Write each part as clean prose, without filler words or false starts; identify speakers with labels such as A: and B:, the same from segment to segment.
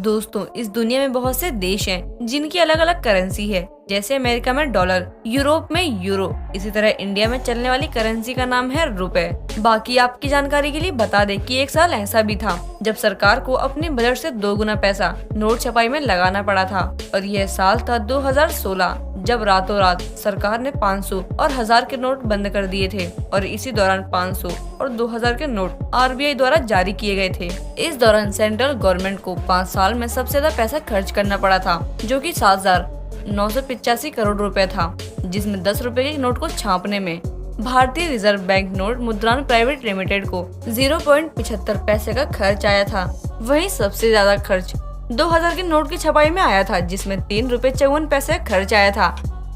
A: दोस्तों, इस दुनिया में बहुत से देश हैं जिनकी अलग अलग करेंसी है। जैसे अमेरिका में डॉलर, यूरोप में यूरो, इसी तरह इंडिया में चलने वाली करेंसी का नाम है रुपए। बाकी आपकी जानकारी के लिए बता दें कि एक साल ऐसा भी था जब सरकार को अपने बजट से 2 गुना पैसा नोट छपाई में लगाना पड़ा था, और यह साल था 2016, जब रातों रात सरकार ने 500 और 1000 के नोट बंद कर दिए थे। और इसी दौरान 500 और 2000 के नोट आरबीआई द्वारा जारी किए गए थे। इस दौरान सेंट्रल गवर्नमेंट को 5 साल में सबसे ज्यादा पैसा खर्च करना पड़ा था, जो कि 7,985 करोड़ रुपए था, जिसमें 10 रुपए के नोट को छापने में भारतीय रिजर्व बैंक नोट मुद्रण प्राइवेट लिमिटेड को 0.75 पैसे का खर्च आया था। वहीं सबसे ज्यादा खर्च 2000 के नोट की छपाई में आया था, जिसमें 3 रुपए 54 पैसे खर्च आया था।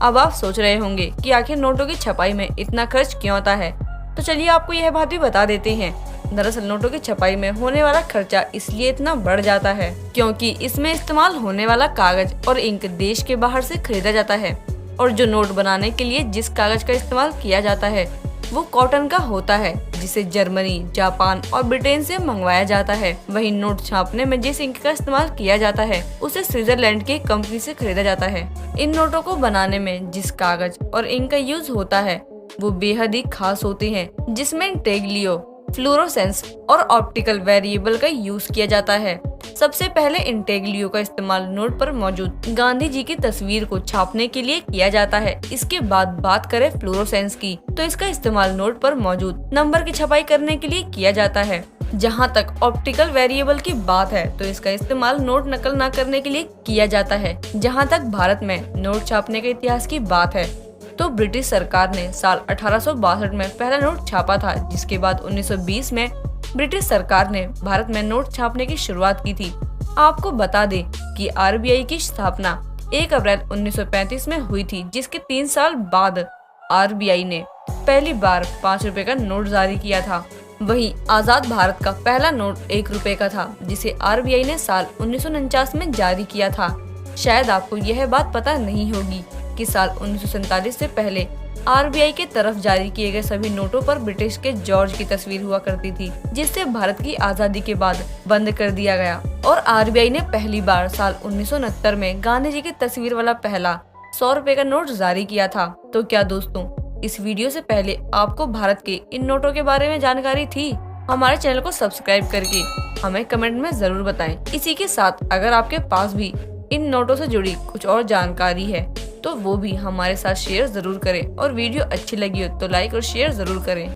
A: अब आप सोच रहे होंगे कि आखिर नोटों की छपाई में इतना खर्च क्यों होता है, तो चलिए आपको यह बात भी बता देते हैं। दरअसल नोटों की छपाई में होने वाला खर्चा इसलिए इतना बढ़ जाता है क्योंकि इसमें इस्तेमाल होने वाला कागज और इंक देश के बाहर से खरीदा जाता है, और जो नोट बनाने के लिए जिस कागज का इस्तेमाल किया जाता है वो कॉटन का होता है, जिसे जर्मनी, जापान और ब्रिटेन से मंगवाया जाता है। वहीं नोट छापने में जिस इंक का इस्तेमाल किया जाता है उसे स्विट्जरलैंड की कंपनी से खरीदा जाता है। इन नोटों को बनाने में जिस कागज और इंक का यूज होता है वो बेहद ही खास होते हैं, जिसमें इंटेग्लियो, फ्लोरोसेंस और ऑप्टिकल वेरिएबल का यूज किया जाता है। सबसे पहले इंटेग्लियो का इस्तेमाल नोट पर मौजूद गांधी जी की तस्वीर को छापने के लिए किया जाता है। इसके बाद बात करें फ्लोरोसेंस की, तो इसका इस्तेमाल नोट पर मौजूद नंबर की छपाई करने के लिए किया जाता है। जहां तक ऑप्टिकल वेरिएबल की बात है तो इसका इस्तेमाल नोट नकल न करने के लिए किया जाता है। जहां तक भारत में नोट छापने के इतिहास की बात है तो ब्रिटिश सरकार ने साल 1862 में पहला नोट छापा था, जिसके बाद 1920 में ब्रिटिश सरकार ने भारत में नोट छापने की शुरुआत की थी। आपको बता दें कि आरबीआई की स्थापना 1 अप्रैल 1935 में हुई थी, जिसके 3 साल बाद आरबीआई ने पहली बार 5 रुपए का नोट जारी किया था। वहीं आजाद भारत का पहला नोट 1 रुपए का था, जिसे आरबीआई ने साल 1949 में जारी किया था। शायद आपको यह बात पता नहीं होगी कि साल 1947 से पहले आरबीआई के तरफ जारी किए गए सभी नोटों पर ब्रिटिश के जॉर्ज की तस्वीर हुआ करती थी, जिससे भारत की आजादी के बाद बंद कर दिया गया। और आरबीआई ने पहली बार साल 1969 में गांधी जी की तस्वीर वाला पहला 100 रुपए का नोट जारी किया था। तो क्या दोस्तों, इस वीडियो से पहले आपको भारत के इन नोटों के बारे में जानकारी थी? हमारे चैनल को सब्सक्राइब करके हमें कमेंट में जरूर बताएं। इसी के साथ अगर आपके पास भी इन नोटों से जुड़ी कुछ और जानकारी है तो वो भी हमारे साथ शेयर जरूर करें, और वीडियो अच्छी लगी हो तो लाइक और शेयर जरूर करें।